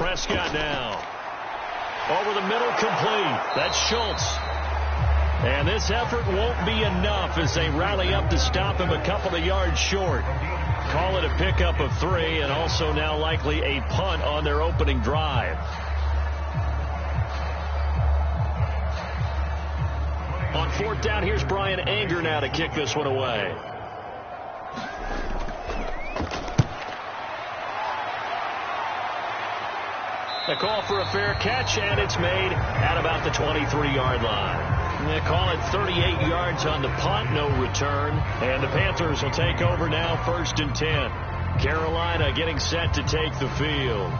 Prescott now. Over the middle, complete. That's Schultz. And this effort won't be enough as they rally up to stop him a couple of yards short. Call it a pickup of 3, and also now likely a punt on their opening drive. On 4th down, here's Brian Anger now to kick this one away. The call for a fair catch, and it's made at about the 23-yard line. They call it 38 yards on the punt, no return. And the Panthers will take over now, 1st and 10. Carolina getting set to take the field.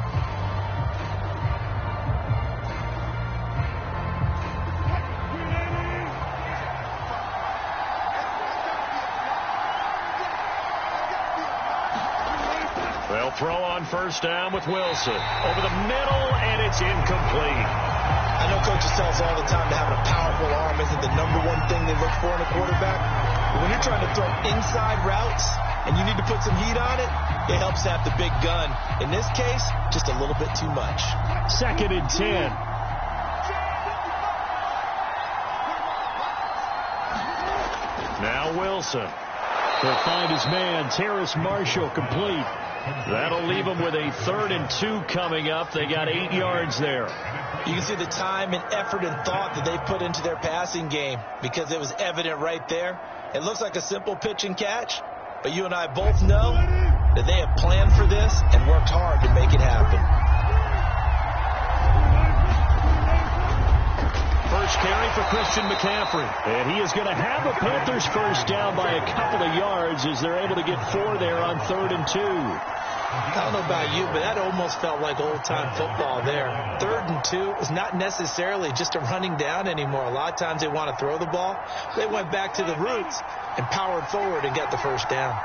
They'll throw on 1st down with Wilson. Over the middle, and it's incomplete. I know coaches tell us all the time that having a powerful arm isn't the #1 thing they look for in a quarterback. But when you're trying to throw inside routes and you need to put some heat on it, it helps to have the big gun. In this case, just a little bit too much. 2nd and 10. Now Wilson. He'll find his man, Terrace Marshall, complete. That'll leave them with a 3rd and 2 coming up. They got 8 yards there. You can see the time and effort and thought that they put into their passing game because it was evident right there. It looks like a simple pitch and catch, but you and I both know that they have planned for this and worked hard to make it happen. First carry for Christian McCaffrey. And he is going to have a Panthers 1st down by a couple of yards as they're able to get 4 there on 3rd and 2. I don't know about you, but that almost felt like old-time football there. 3rd and 2 is not necessarily just a running down anymore. A lot of times they want to throw the ball. They went back to the roots and powered forward and got the 1st down.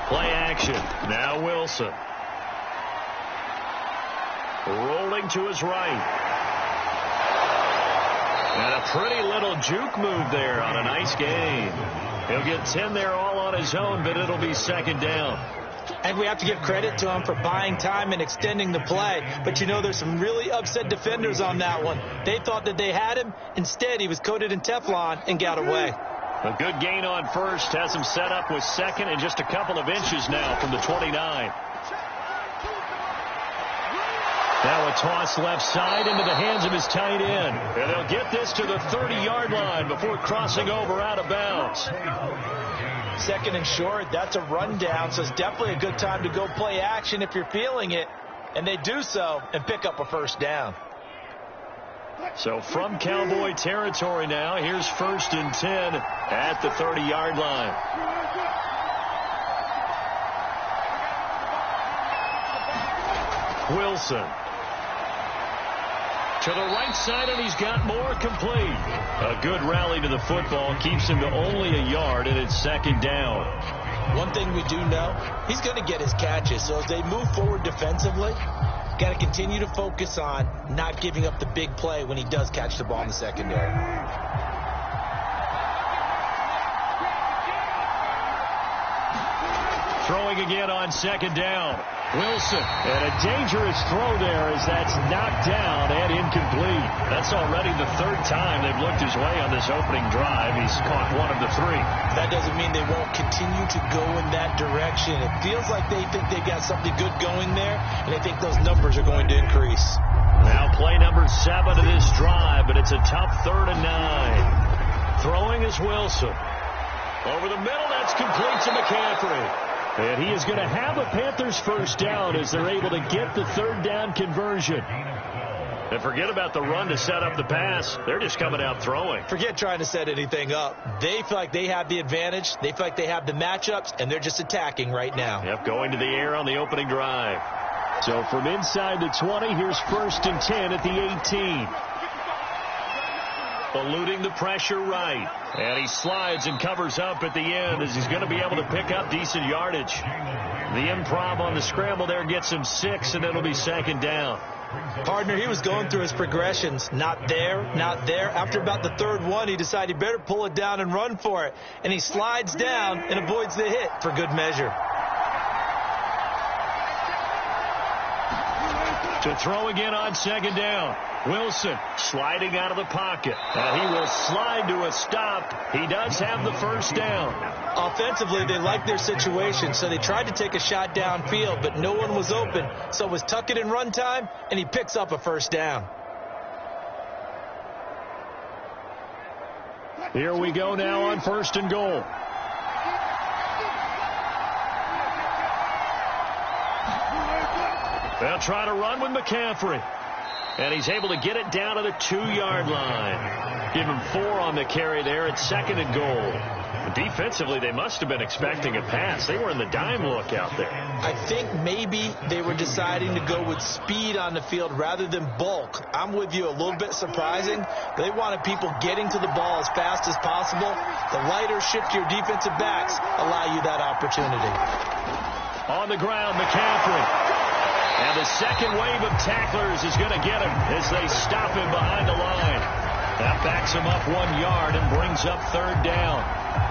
Play action. Now Wilson. Rolling to his right. And a pretty little juke move there on a nice gain. He'll get 10 there all on his own, but it'll be 2nd down. And we have to give credit to him for buying time and extending the play. But you know, there's some really upset defenders on that one. They thought that they had him. Instead, he was coated in Teflon and got away. A good gain on 1st has him set up with 2nd and just a couple of inches now from the 29. Now a toss left side into the hands of his tight end. And they'll get this to the 30-yard line before crossing over out of bounds. 2nd and short, that's a rundown, so it's definitely a good time to go play action if you're feeling it. And they do so and pick up a 1st down. So from Cowboy territory now, here's 1st and 10 at the 30-yard line. Wilson. To the right side, and he's got more, complete. A good rally to the football keeps him to only a yard, and it's 2nd down. One thing we do know, he's going to get his catches. So as they move forward defensively, got to continue to focus on not giving up the big play when he does catch the ball in the secondary. Throwing again on 2nd down. Wilson. And a dangerous throw there as that's knocked down and incomplete. That's already the 3rd time they've looked his way on this opening drive. He's caught 1 of the 3. That doesn't mean they won't continue to go in that direction. It feels like they think they got something good going there, and I think those numbers are going to increase. Now play number 7 of this drive, but it's a tough 3rd and 9. Throwing is Wilson. Over the middle, that's complete to McCaffrey. And he is going to have a Panthers 1st down as they're able to get the 3rd down conversion. And forget about the run to set up the pass. They're just coming out throwing. Forget trying to set anything up. They feel like they have the advantage. They feel like they have the matchups, and they're just attacking right now. Yep, going to the air on the opening drive. So from inside the 20, here's 1st and 10 at the 18. Eluding the pressure right. And he slides and covers up at the end as he's going to be able to pick up decent yardage. The improv on the scramble there gets him 6, and it'll be 2nd down. Partner, he was going through his progressions. Not there, not there. After about the 3rd one, he decided he better pull it down and run for it. And he slides down and avoids the hit for good measure. To throw again on second down. Wilson sliding out of the pocket. And he will slide to a stop. He does have the first down. Offensively, they liked their situation, so they tried to take a shot downfield, but no one was open. So it was tuck it in run time, and he picks up a first down. Here we go now on 1st and goal. They'll try to run with McCaffrey. And he's able to get it down to the 2-yard line. Give him 4 on the carry there at 2nd and goal. Defensively, they must have been expecting a pass. They were in the dime look out there. I think maybe they were deciding to go with speed on the field rather than bulk. I'm with you, a little bit surprising. They wanted people getting to the ball as fast as possible. The lighter, shiftier defensive backs allow you that opportunity. On the ground, McCaffrey. And the second wave of tacklers is going to get him as they stop him behind the line. That backs him up 1 yard and brings up 3rd down.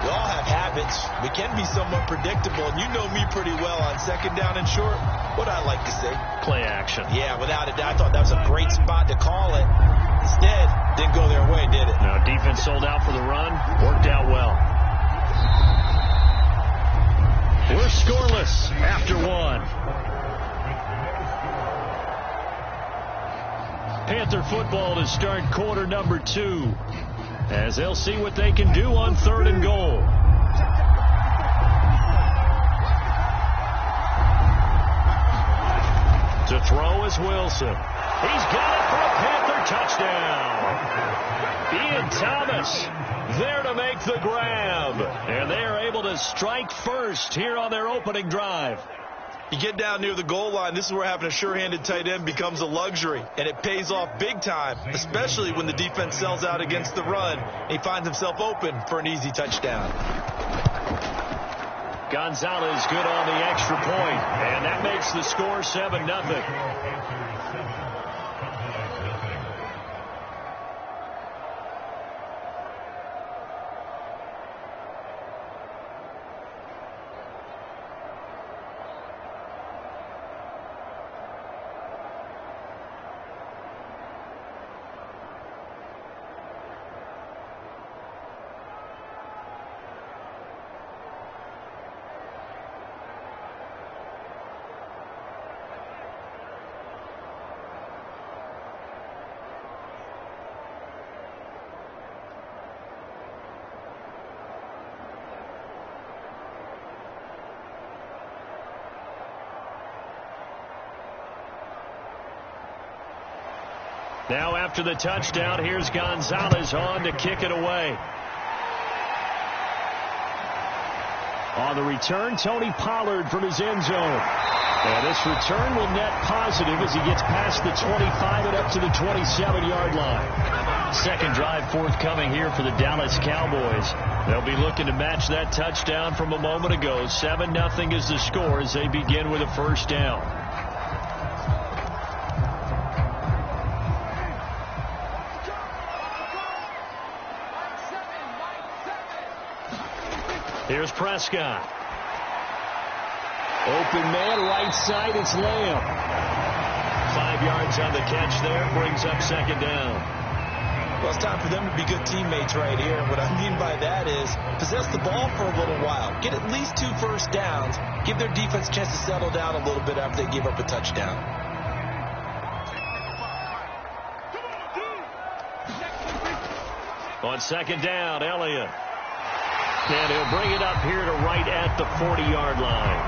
We all have habits. We can be somewhat predictable, and you know me pretty well on 2nd down and short. What I like to say? Play action. Yeah, without a doubt. I thought that was a great spot to call it. Instead, didn't go their way, did it? No, defense sold out for the run. Worked out well. We're scoreless after 1. Panther football to start quarter number 2 as they'll see what they can do on 3rd and goal. To throw is Wilson. He's got it for a Panther touchdown. Ian Thomas there to make the grab. And they are able to strike first here on their opening drive. You get down near the goal line, this is where having a sure-handed tight end becomes a luxury, and it pays off big time, especially when the defense sells out against the run. He finds himself open for an easy touchdown. Gonzalez good on the extra point, and that makes the score 7-0. Now after the touchdown, here's Gonzalez on to kick it away. On the return, Tony Pollard from his end zone. And this return will net positive as he gets past the 25 and up to the 27-yard line. Second drive forthcoming here for the Dallas Cowboys. They'll be looking to match that touchdown from a moment ago. 7-0 is the score as they begin with a first down. Here's Prescott. Open man, right side, it's Lamb. 5 yards on the catch there, brings up second down. Well, it's time for them to be good teammates right here. What I mean by that is possess the ball for a little while. Get at least 2 first downs. Give their defense a chance to settle down a little bit after they give up a touchdown. On second down, Elliott. And he'll bring it up here to right at the 40-yard line.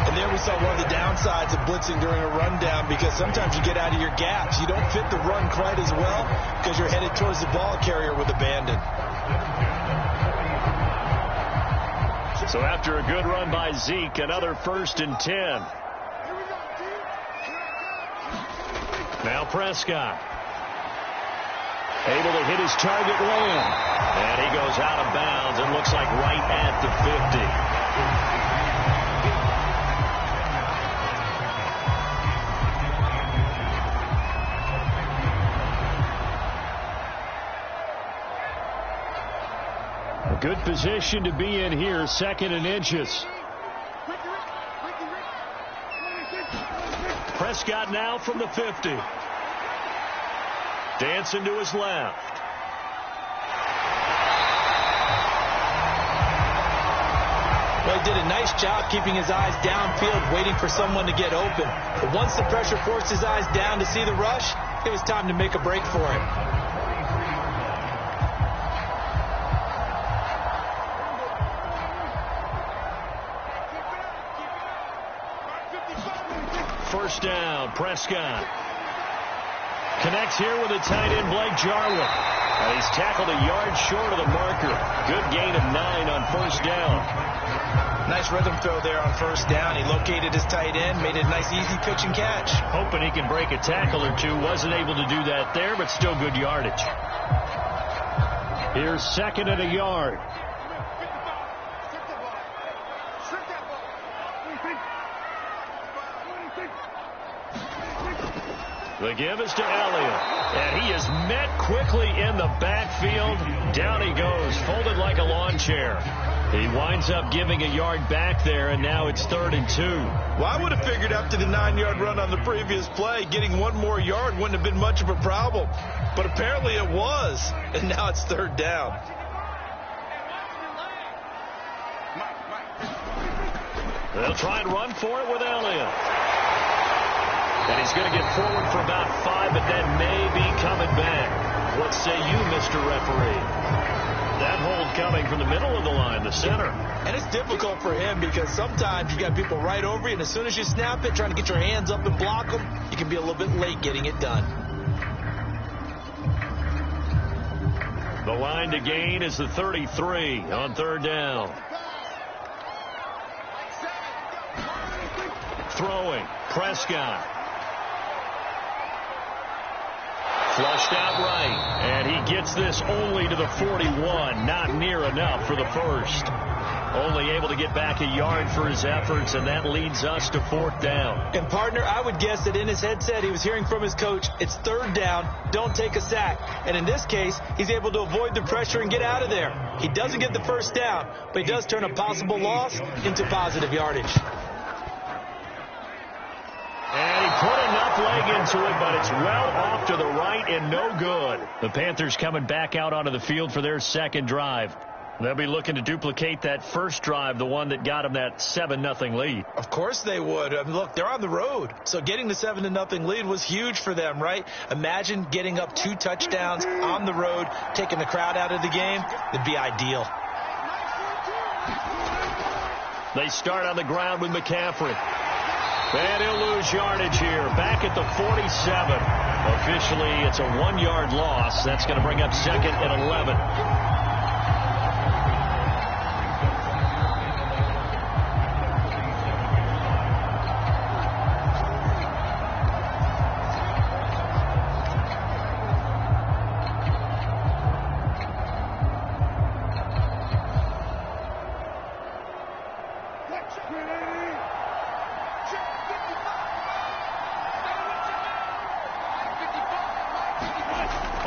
And there we saw one of the downsides of blitzing during a rundown, because sometimes you get out of your gaps. You don't fit the run quite as well because you're headed towards the ball carrier with abandon. So after a good run by Zeke, another 1st and 10. Now Prescott. Able to hit his target, Lamb. And he goes out of bounds. It looks like right at the 50. A good position to be in here, 2nd and inches. Prescott now from the 50. Dancing to his left. Well, he did a nice job keeping his eyes downfield, waiting for someone to get open. But once the pressure forced his eyes down to see the rush, it was time to make a break for him. First down, Prescott. Connects here with a tight end, Blake Jarwin. And he's tackled a yard short of the marker. Good gain of 9 on first down. Nice rhythm throw there on first down. He located his tight end, made it a nice easy pitch and catch. Hoping he can break a tackle or two. Wasn't able to do that there, but still good yardage. Here's second and a yard. The give is to Elliott, and he is met quickly in the backfield. Down he goes, folded like a lawn chair. He winds up giving a yard back there, and now it's 3rd and 2. Well, I would have figured after the 9-yard run on the previous play, getting one more yard wouldn't have been much of a problem. But apparently it was, and now it's 3rd down. They'll try and run for it with Elliott. And he's going to get forward for about 5, but then may be coming back. What say you, Mr. Referee? That hold coming from the middle of the line, the center. And it's difficult for him because sometimes you got people right over you, and as soon as you snap it, trying to get your hands up and block them, you can be a little bit late getting it done. The line to gain is the 33 on 3rd down. Throwing, Prescott. Flushed out right, and he gets this only to the 41. Not near enough for the first. Only able to get back a yard for his efforts, and that leads us to 4th down. And, partner, I would guess that in his headset he was hearing from his coach, it's 3rd down, don't take a sack. And in this case, he's able to avoid the pressure and get out of there. He doesn't get the first down, but he does turn a possible loss into positive yardage. And he put enough leg into it, but it's well off to the right and no good. The Panthers coming back out onto the field for their second drive. They'll be looking to duplicate that first drive, the one that got them that 7-0 lead. Of course they would. I mean, look, they're on the road. So getting the 7-0 lead was huge for them, right? Imagine getting up 2 touchdowns on the road, taking the crowd out of the game. It'd be ideal. They start on the ground with McCaffrey. And he'll lose yardage here. Back at the 47. Officially, it's a 1-yard loss. That's going to bring up 2nd and 11.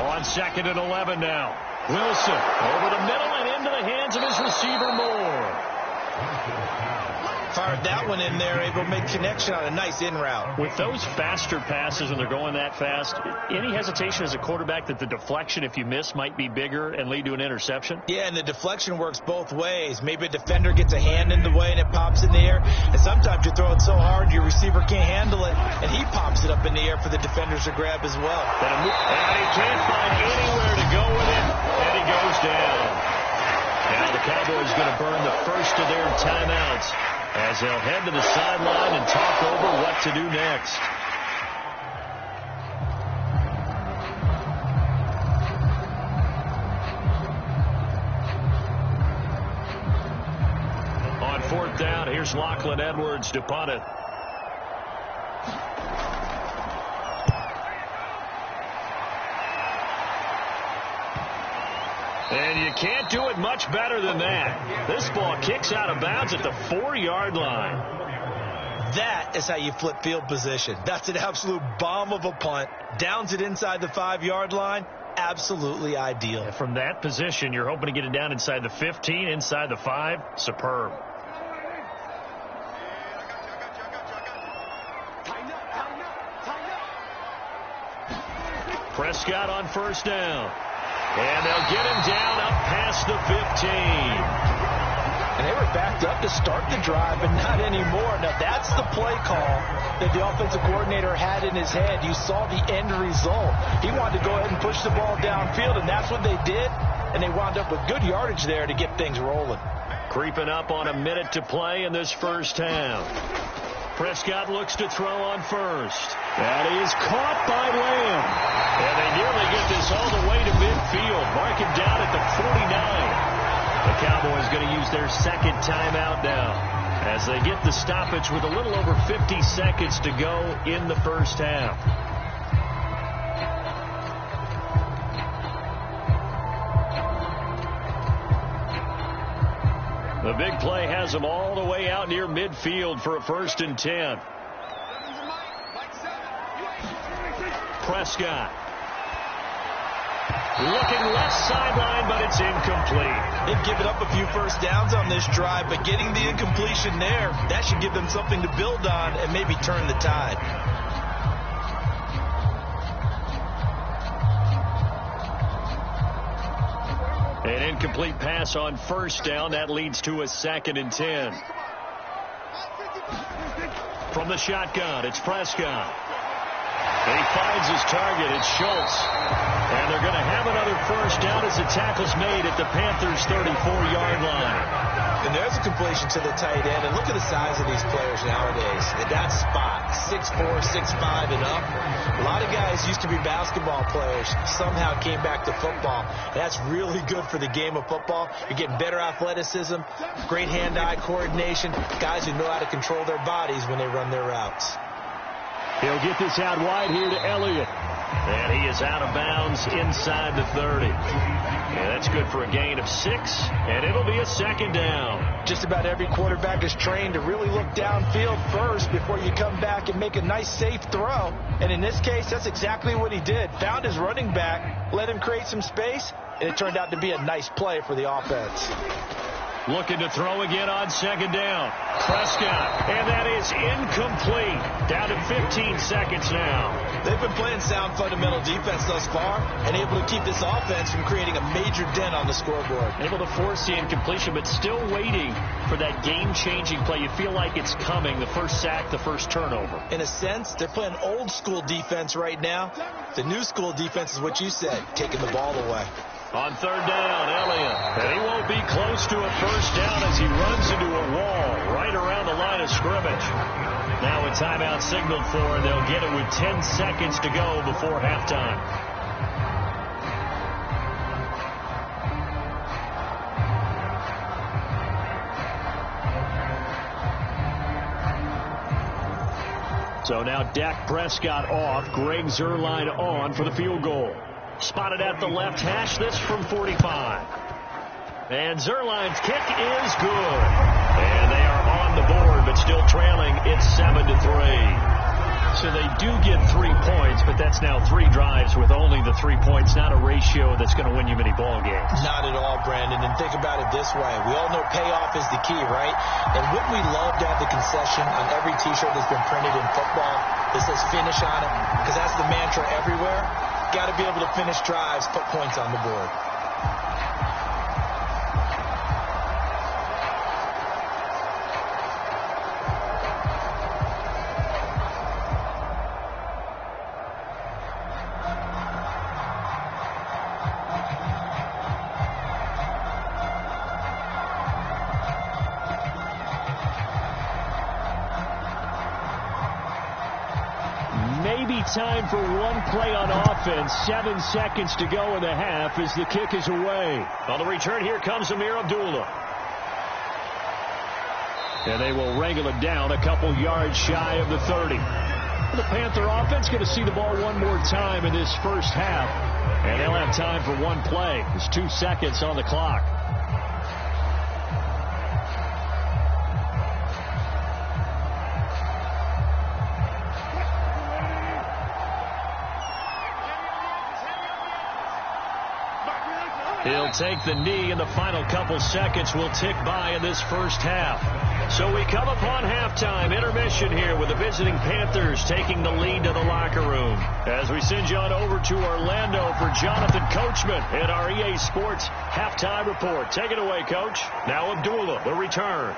On 2nd and 11 now. Wilson over the middle and into the hands of his receiver Moore. Fired that one in there, able to make connection on a nice in route. With those faster passes and they're going that fast, any hesitation as a quarterback that the deflection, if you miss, might be bigger and lead to an interception? Yeah, and the deflection works both ways. Maybe a defender gets a hand in the way and it pops in the air. And sometimes you throw it so hard your receiver can't handle it, and he pops it up in the air for the defenders to grab as well. And he can't find anywhere to go with it, and he goes down. Now the Cowboys going to burn the first of their timeouts as they'll head to the sideline and talk over what to do next. On 4th down, here's Lachlan Edwards to punt it. And you can't do it much better than that. This ball kicks out of bounds at the 4-yard line. That is how you flip field position. That's an absolute bomb of a punt. Downs it inside the 5-yard line. Absolutely ideal. From that position, you're hoping to get it down inside the 15, inside the 5. Superb. Prescott on first down. And they'll get him down up past the 15. And they were backed up to start the drive, but not anymore. Now, that's the play call that the offensive coordinator had in his head. You saw the end result. He wanted to go ahead and push the ball downfield, and that's what they did. And they wound up with good yardage there to get things rolling. Creeping up on a minute to play in this first half. Prescott looks to throw on first. That is caught by Lamb. And they nearly get this all the way to midfield. Mark him down at the 49. The Cowboys going to use their second timeout now as they get the stoppage with a little over 50 seconds to go in the first half. The big play has them all the way out near midfield for a 1st and 10. Prescott. Looking left sideline, but it's incomplete. They've given up a few first downs on this drive, but getting the incompletion there, that should give them something to build on and maybe turn the tide. An incomplete pass on first down. That leads to a 2nd and 10. From the shotgun, it's Prescott. And he finds his target. It's Schultz. And they're going to have another first down as the tackle's made at the Panthers' 34-yard line. And there's a completion to the tight end. And look at the size of these players nowadays. At that spot, 6'4", 6'5", and up. A lot of guys used to be basketball players. Somehow came back to football. And that's really good for the game of football. You're getting better athleticism, great hand-eye coordination, guys who know how to control their bodies when they run their routes. He'll get this out wide here to Elliott. And he is out of bounds inside the 30. Yeah, that's good for a gain of 6, and it'll be a 2nd down. Just about every quarterback is trained to really look downfield first before you come back and make a nice, safe throw. And in this case, that's exactly what he did. Found his running back, let him create some space, and it turned out to be a nice play for the offense. Looking to throw again on 2nd down. Prescott, and that is incomplete. Down to 15 seconds now. They've been playing sound fundamental defense thus far and able to keep this offense from creating a major dent on the scoreboard. Able to force the incompletion, but still waiting for that game-changing play. You feel like it's coming, the first sack, the first turnover. In a sense, they're playing old-school defense right now. The new-school defense is what you said, taking the ball away. On 3rd down, Elliott. And he won't be close to a first down as he runs into a wall right around the line of scrimmage. Now a timeout signaled for, and they'll get it with 10 seconds to go before halftime. So now Dak Prescott off, Greg Zuerlein on for the field goal. Spotted at the left hash, this from 45. And Zuerlein's kick is good. And they are on the board, but still trailing. It's 7-3. So they do get 3 points, but that's now 3 drives with only the 3 points. Not a ratio that's going to win you many ball games. Not at all, Brandon. And think about it this way. We all know payoff is the key, right? And wouldn't we love to have the concession on every T-shirt that's been printed in football that says finish on it? Because that's the mantra everywhere. Got to be able to finish drives, put points on the board. Time for one play on offense. 7 seconds to go in the half as the kick is away. On the return, here comes Amir Abdullah. And they will wrangle it down a couple yards shy of the 30. The Panther offense going to see the ball one more time in this first half. And they'll have time for one play. There's 2 seconds on the clock. He'll take the knee, and the final couple seconds will tick by in this first half. So we come upon halftime. Intermission. intermission here with the visiting Panthers taking the lead to the locker room. As we send you on over to Orlando for Jonathan Coachman at our EA Sports Halftime Report. Take it away, Coach. Now Abdullah, the return.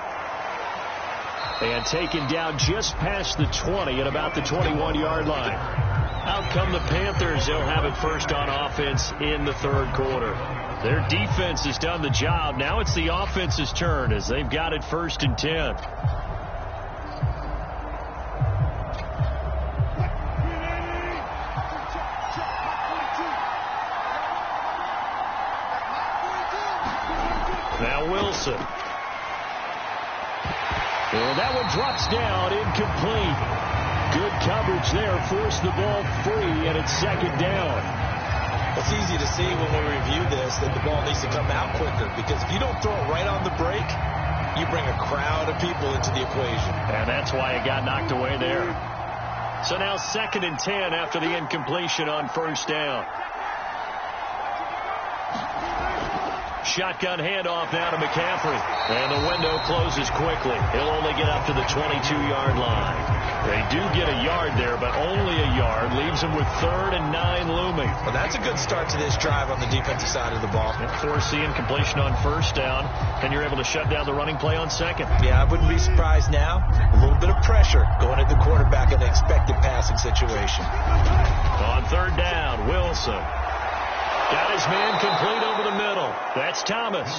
And taken down just past the 20 at about the 21-yard line. Out come the Panthers. They'll have it first on offense in the third quarter. Their defense has done the job. Now it's the offense's turn as they've got it 1st and 10. Now Wilson. And that one drops down, incomplete. Good coverage there, forced the ball free, and it's 2nd down. It's easy to see when we review this that the ball needs to come out quicker, because if you don't throw it right on the break, you bring a crowd of people into the equation. And that's why it got knocked away there. So now 2nd and 10 after the incompletion on 1st down. Shotgun handoff now to McCaffrey. And the window closes quickly. He'll only get up to the 22-yard line. They do get a yard there, but only a yard. Leaves them with 3rd and 9 looming. Well, that's a good start to this drive on the defensive side of the ball. Force the incompletion on 1st down, and you're able to shut down the running play on 2nd. Yeah, I wouldn't be surprised now. A little bit of pressure going at the quarterback in an expected passing situation. On 3rd down, Wilson. Got his man complete over the middle. That's Thomas.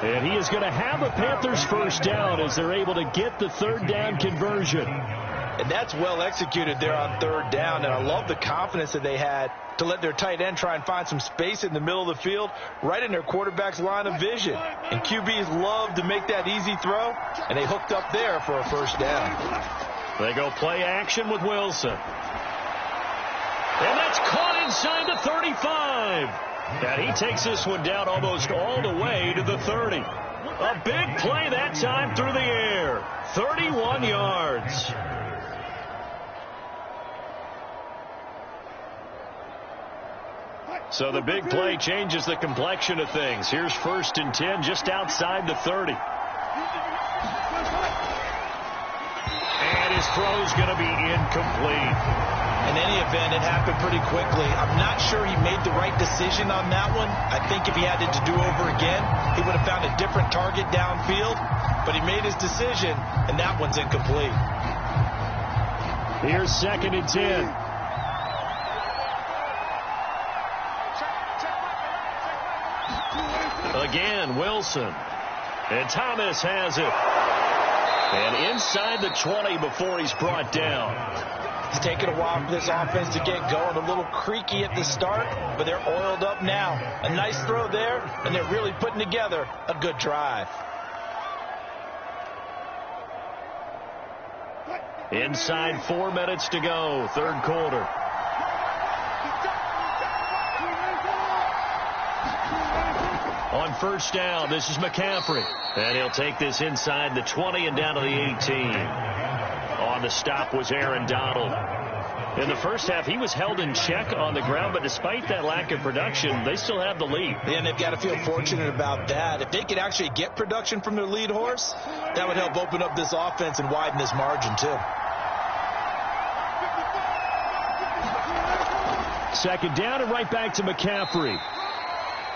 And he is going to have a Panthers 1st down as they're able to get the 3rd down conversion. And that's well executed there on 3rd down. And I love the confidence that they had to let their tight end try and find some space in the middle of the field, right in their quarterback's line of vision. And QBs love to make that easy throw, and they hooked up there for a 1st down. They go play action with Wilson. And that's caught inside the 35. And he takes this one down almost all the way to the 30. A big play that time through the air. 31 yards. So the big play changes the complexion of things. Here's 1st and 10 just outside the 30. And his throw's going to be incomplete. In any event, it happened pretty quickly. I'm not sure he made the right decision on that one. I think if he had it to do over again, he would have found a different target downfield. But he made his decision, and that one's incomplete. Here's 2nd and 10. Again, Wilson. And Thomas has it. And inside the 20 before he's brought down. It's taken a while for this offense to get going. A little creaky at the start, but they're oiled up now. A nice throw there, and they're really putting together a good drive. Inside 4 minutes to go, 3rd quarter. On 1st down, this is McCaffrey. And he'll take this inside the 20 and down to the 18. On the stop was Aaron Donald. In the first half, he was held in check on the ground, but despite that lack of production, they still have the lead. And they've got to feel fortunate about that. If they could actually get production from their lead horse, that would help open up this offense and widen this margin, too. 2nd down and right back to McCaffrey.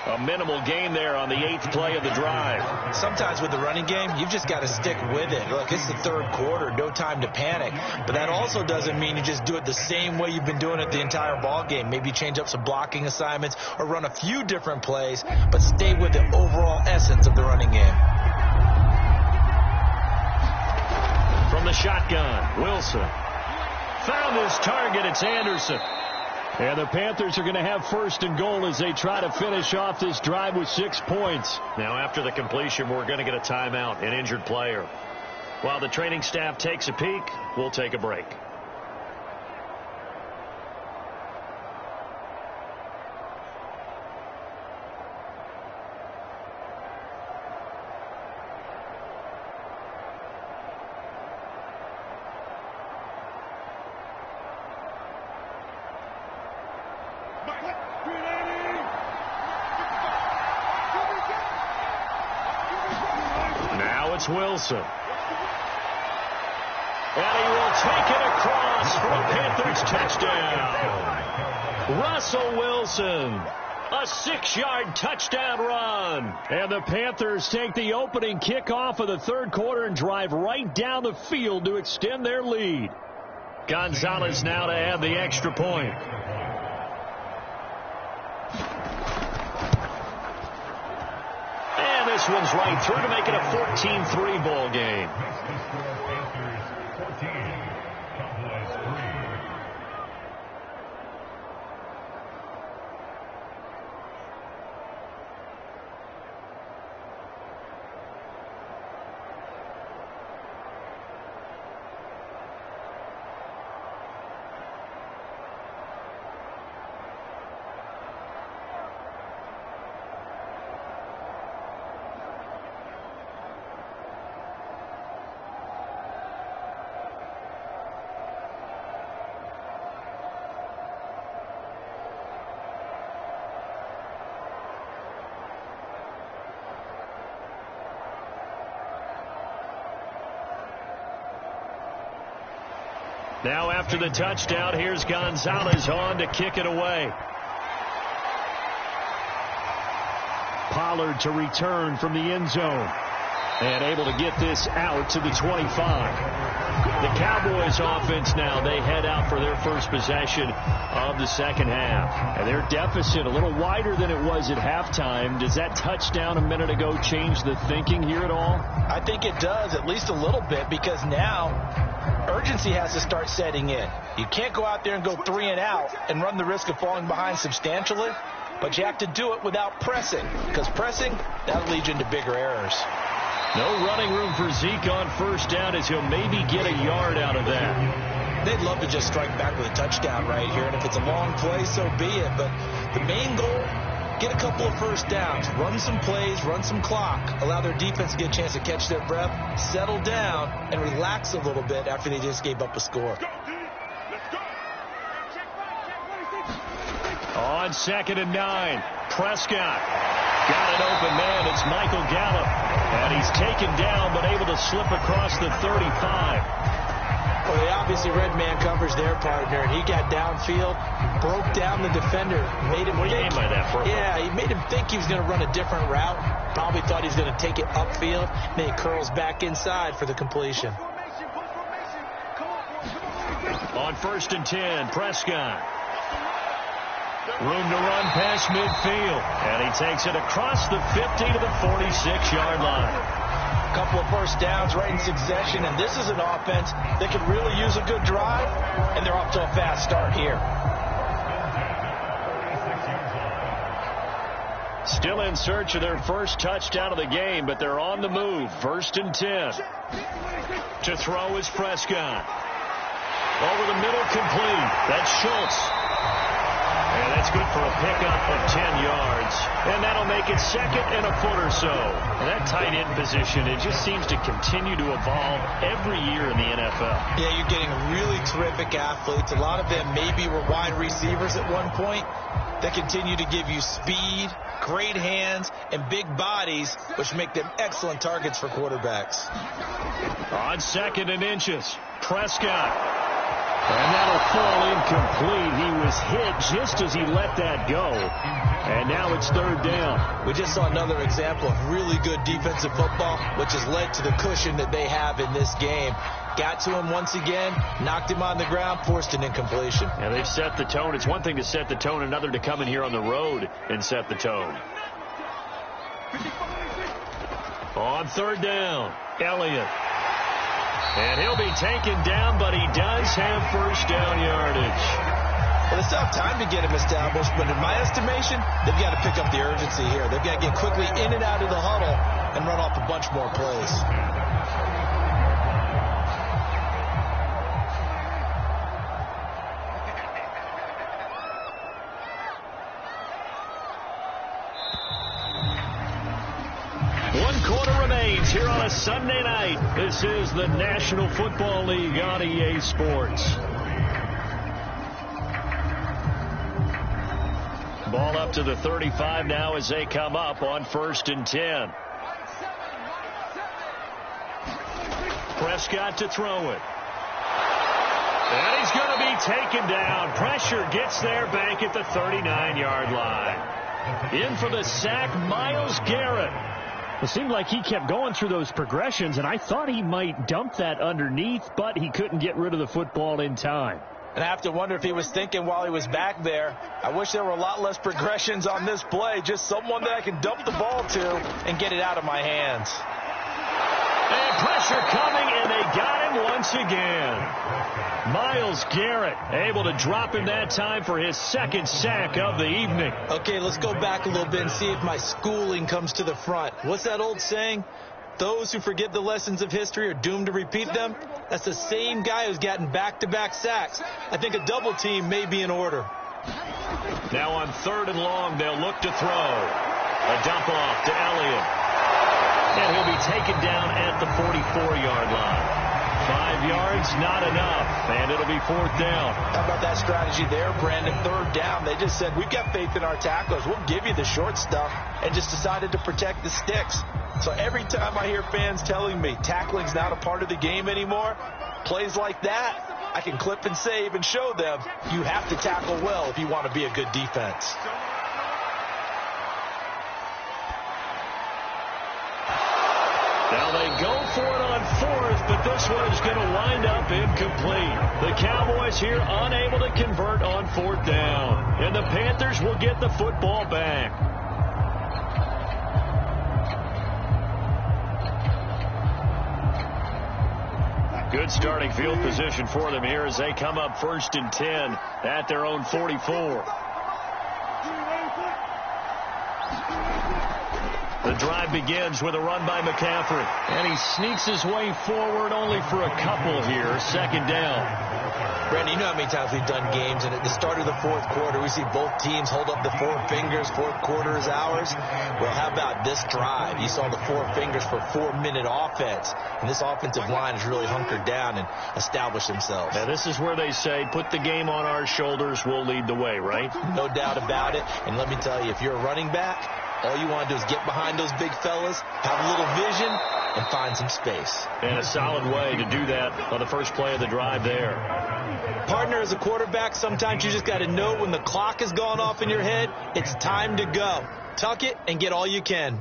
A minimal gain there on the 8th play of the drive. Sometimes with the running game, you've just got to stick with it. Look, it's the 3rd quarter, no time to panic. But that also doesn't mean you just do it the same way you've been doing it the entire ball game. Maybe change up some blocking assignments or run a few different plays, but stay with the overall essence of the running game. From the shotgun, Wilson. Found his target, it's Anderson. And the Panthers are going to have 1st and goal as they try to finish off this drive with 6 points. Now, after the completion, we're going to get a timeout, an injured player. While the training staff takes a peek, we'll take a break. Wilson. And he will taken across for a Panthers touchdown. Russell Wilson, a 6-yard touchdown run. And the Panthers take the opening kickoff of the third quarter and drive right down the field to extend their lead. Gonzalez now to add the extra point. And this one's right through to make it a 14-3 ball game. Now after the touchdown, here's Gonzalez on to kick it away. Pollard to return from the end zone. And able to get this out to the 25. The Cowboys offense now, they head out for their first possession of the second half. And their deficit a little wider than it was at halftime. Does that touchdown a minute ago change the thinking here at all? I think it does, at least a little bit, because now urgency has to start setting in. You can't go out there and go 3 and out and run the risk of falling behind substantially, but you have to do it without pressing, because pressing, that'll lead you into bigger errors. No running room for Zeke on first down as he'll maybe get a yard out of that. They'd love to just strike back with a touchdown right here, and if it's a long play, so be it. But the main goal, get a couple of first downs, run some plays, run some clock, allow their defense to get a chance to catch their breath, settle down, and relax a little bit after they just gave up a score. On 2nd and 9, Prescott. Got an open man. It's Michael Gallup. And he's taken down but able to slip across the 35. Well, they obviously read man coverage their partner, and he got downfield, broke down the defender, made him what think. What do you mean by that? Yeah, he made him think he was going to run a different route. Probably thought he was going to take it upfield. Then he curls back inside for the completion. On 1st and 10, Prescott. Room to run past midfield. And he takes it across the 50 to the 46-yard line. A couple of first downs right in succession, and this is an offense that could really use a good drive, and they're off to a fast start here. Still in search of their first touchdown of the game, but they're on the move. 1st and 10. To throw is Prescott. Over the middle, complete. That's Schultz. And that's good for a pickup of 10 yards. And that'll make it 2nd and a foot or so. And that tight end position, it just seems to continue to evolve every year in the NFL. Yeah, you're getting really terrific athletes. A lot of them maybe were wide receivers at one point. They continue to give you speed, great hands, and big bodies, which make them excellent targets for quarterbacks. On 2nd and inches, Prescott. And that'll fall incomplete. He was hit just as he let that go. And now it's 3rd down. We just saw another example of really good defensive football, which has led to the cushion that they have in this game. Got to him once again, knocked him on the ground, forced an incompletion. And they've set the tone. It's one thing to set the tone, another to come in here on the road and set the tone. On 3rd down, Elliott. And he'll be taken down, but he does have first down yardage. Well, they still have time to get him established, but in my estimation, they've got to pick up the urgency here. They've got to get quickly in and out of the huddle and run off a bunch more plays. Here on a Sunday night, this is the National Football League on EA Sports. Ball up to the 35 now as they come up on 1st and 10. Prescott to throw it. taken down. Pressure gets there back at the 39-yard line. In for the sack, Myles Garrett. It seemed like he kept going through those progressions, and I thought he might dump that underneath, but he couldn't get rid of the football in time. And I have to wonder if he was thinking while he was back there, I wish there were a lot less progressions on this play, just someone that I can dump the ball to and get it out of my hands. And pressure coming, and they got him once again. Myles Garrett able to drop him that time for his second sack of the evening. Okay, let's go back a little bit and see if my schooling comes to the front. What's that old saying? Those who forget the lessons of history are doomed to repeat them. That's the same guy who's gotten back-to-back sacks. I think a double team may be in order. Now on 3rd and long, they'll look to throw. A dump off to Elliott. And he'll be taken down at the 44-yard line. 5 yards, not enough, and it'll be 4th down. How about that strategy there, Brandon? 3rd down. They just said, we've got faith in our tacklers. We'll give you the short stuff, and just decided to protect the sticks. So every time I hear fans telling me tackling's not a part of the game anymore, plays like that, I can clip and save and show them you have to tackle well if you want to be a good defense. Now they go for it on 4th, but this one is going to wind up incomplete. The Cowboys here unable to convert on 4th down. And the Panthers will get the football back. Good starting field position for them here as they come up 1st and 10 at their own 44. The drive begins with a run by McCaffrey. And he sneaks his way forward only for a couple here. 2nd down. Brandon, you know how many times we've done games, and at the start of the 4th quarter, we see both teams hold up the 4 fingers. 4th quarter is ours. Well, how about this drive? You saw the 4 fingers for 4-minute offense, and this offensive line has really hunkered down and established themselves. Now, this is where they say, put the game on our shoulders, we'll lead the way, right? No doubt about it. And let me tell you, if you're a running back, all you want to do is get behind those big fellas, have a little vision, and find some space. And a solid way to do that on the first play of the drive there. Partner, as a quarterback, sometimes you just got to know when the clock has gone off in your head, it's time to go. Tuck it and get all you can.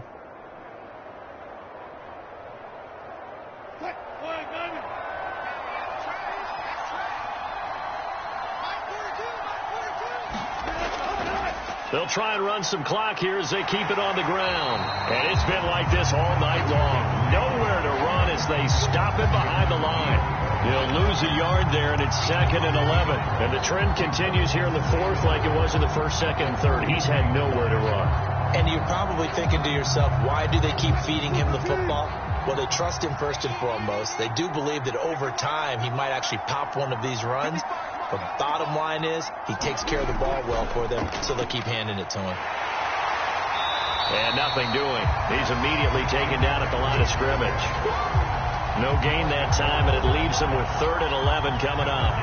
They'll try and run some clock here as they keep it on the ground. And it's been like this all night long. Nowhere to run as they stop him behind the line. He'll lose a yard there, and it's 2nd and 11. And the trend continues here in the 4th like it was in the 1st, 2nd, and 3rd. He's had nowhere to run. And you're probably thinking to yourself, why do they keep feeding him the football? Well, they trust him first and foremost. They do believe that over time he might actually pop one of these runs. But bottom line is, he takes care of the ball well for them, so they'll keep handing it to him. And nothing doing. He's immediately taken down at the line of scrimmage. No gain that time, and it leaves him with 3rd and 11 coming up.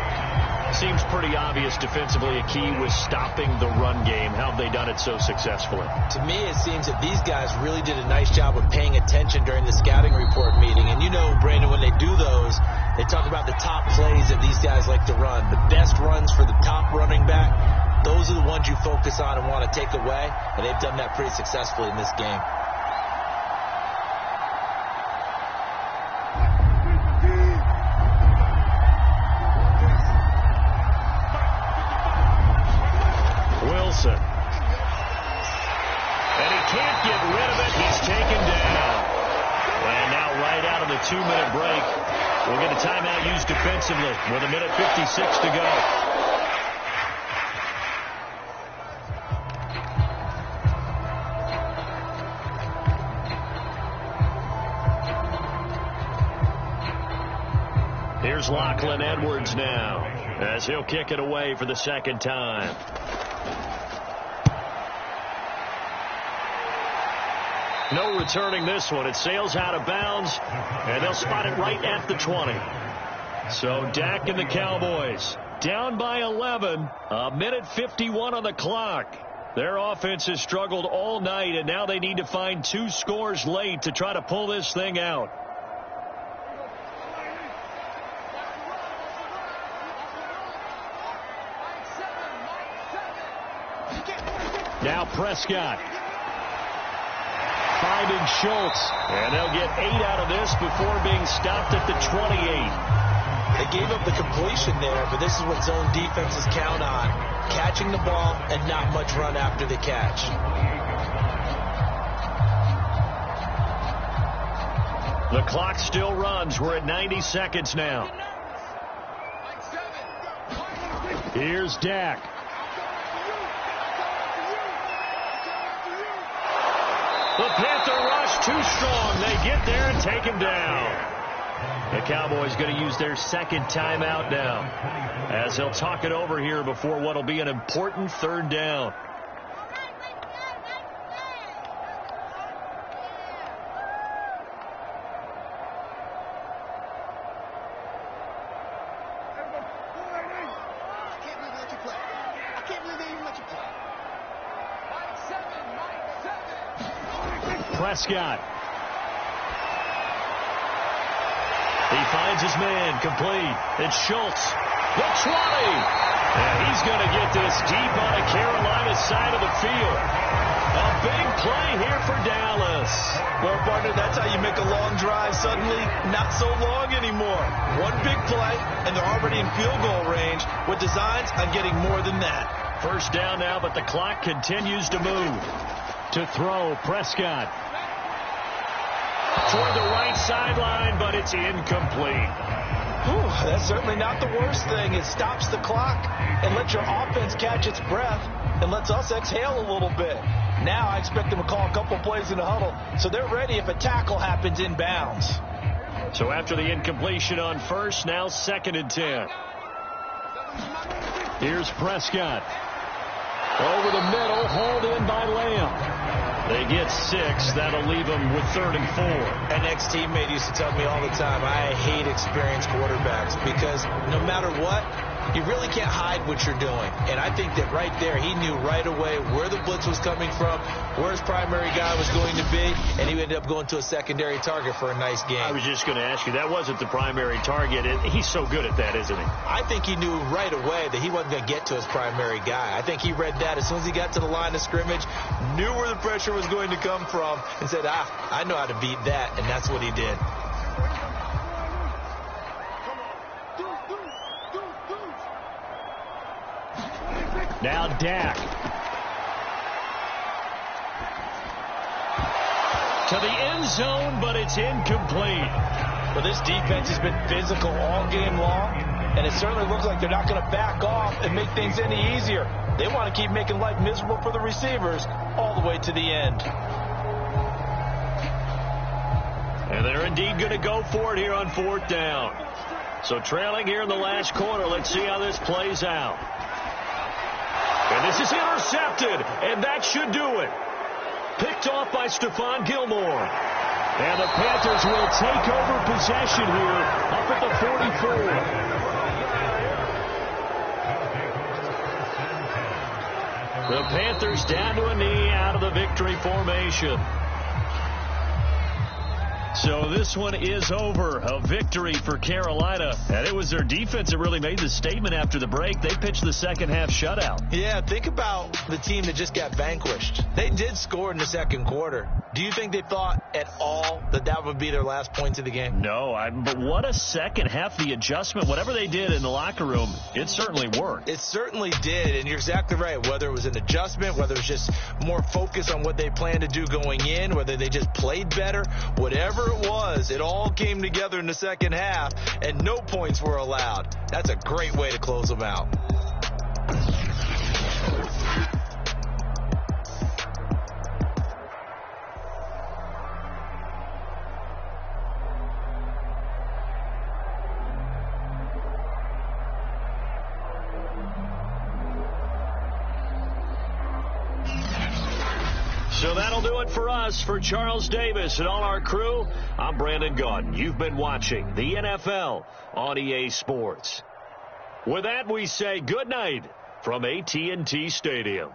Seems pretty obvious defensively a key was stopping the run game. How have they done it so successfully? To me, it seems that these guys really did a nice job of paying attention during the scouting report meeting. And you know, Brandon, when they do those, they talk about the top plays that these guys like to run. The best runs for the top running back, those are the ones you focus on and want to take away. And they've done that pretty successfully in this game. Wilson. And he can't get rid of it. He's taken down. And now right out of the 2-minute break, we'll get a timeout used defensively with 1:56 to go. Here's Lachlan Edwards now as he'll kick it away for the 2nd time. No returning this one. It sails out of bounds, and they'll spot it right at the 20. So Dak and the Cowboys down by 11, 1:51 on the clock. Their offense has struggled all night, and now they need to find 2 scores late to try to pull this thing out. Now Prescott. Finding Schultz. And they'll get 8 out of this before being stopped at the 28. They gave up the completion there, but this is what zone defenses count on. Catching the ball and not much run after the catch. The clock still runs. We're at 90 seconds now. Here's Dak. The Panther rush too strong. They get there and take him down. The Cowboys going to use their second timeout now, as they'll talk it over here before what will be an important third down. Prescott. He finds his man, complete. It's Schultz, the 20. And he's going to get this deep on the Carolina side of the field. A big play here for Dallas. Well, partner, that's how you make a long drive suddenly not so long anymore. One big play, and they're already in field goal range with designs on getting more than that. First down now, but the clock continues to move. To throw, Prescott. Toward the right sideline, but it's incomplete. Whew, that's certainly not the worst thing. It stops the clock and lets your offense catch its breath and lets us exhale a little bit. Now I expect them to call a couple plays in the huddle, so they're ready if a tackle happens inbounds. So after the incompletion on first, now 2nd and 10. Here's Prescott. Over the middle, hauled in by Lamb. They get 6. That'll leave them with 3rd and 4. An ex-teammate used to tell me all the time, I hate experienced quarterbacks because no matter what, you really can't hide what you're doing. And I think that right there, he knew right away where the blitz was coming from, where his primary guy was going to be, and he ended up going to a secondary target for a nice game. I was just going to ask you, that wasn't the primary target. He's so good at that, isn't he? I think he knew right away that he wasn't going to get to his primary guy. I think he read that as soon as he got to the line of scrimmage, knew where the pressure was going to come from, and said, I know how to beat that, and that's what he did. Now Dak. To the end zone, but it's incomplete. Well, this defense has been physical all game long, and it certainly looks like they're not going to back off and make things any easier. They want to keep making life miserable for the receivers all the way to the end. And they're indeed going to go for it here on 4th down. So trailing here in the last quarter, let's see how this plays out. And this is intercepted, and that should do it. Picked off by Stephon Gilmore. And the Panthers will take over possession here up at the 44. The Panthers down to a knee out of the victory formation. So this one is over. A victory for Carolina. And it was their defense that really made the statement after the break. They pitched the second half shutout. Yeah, think about the team that just got vanquished. They did score in the second quarter. Do you think they thought at all that that would be their last points of the game? No, but what a second half. The adjustment, whatever they did in the locker room, it certainly worked. It certainly did, and you're exactly right. Whether it was an adjustment, whether it was just more focus on what they planned to do going in, whether they just played better, whatever it was, it all came together in the second half, and no points were allowed. That's a great way to close them out. So that'll do it for us. For Charles Davis and all our crew, I'm Brandon Gaudin. You've been watching the NFL on EA Sports. With that, we say good night from AT&T Stadium.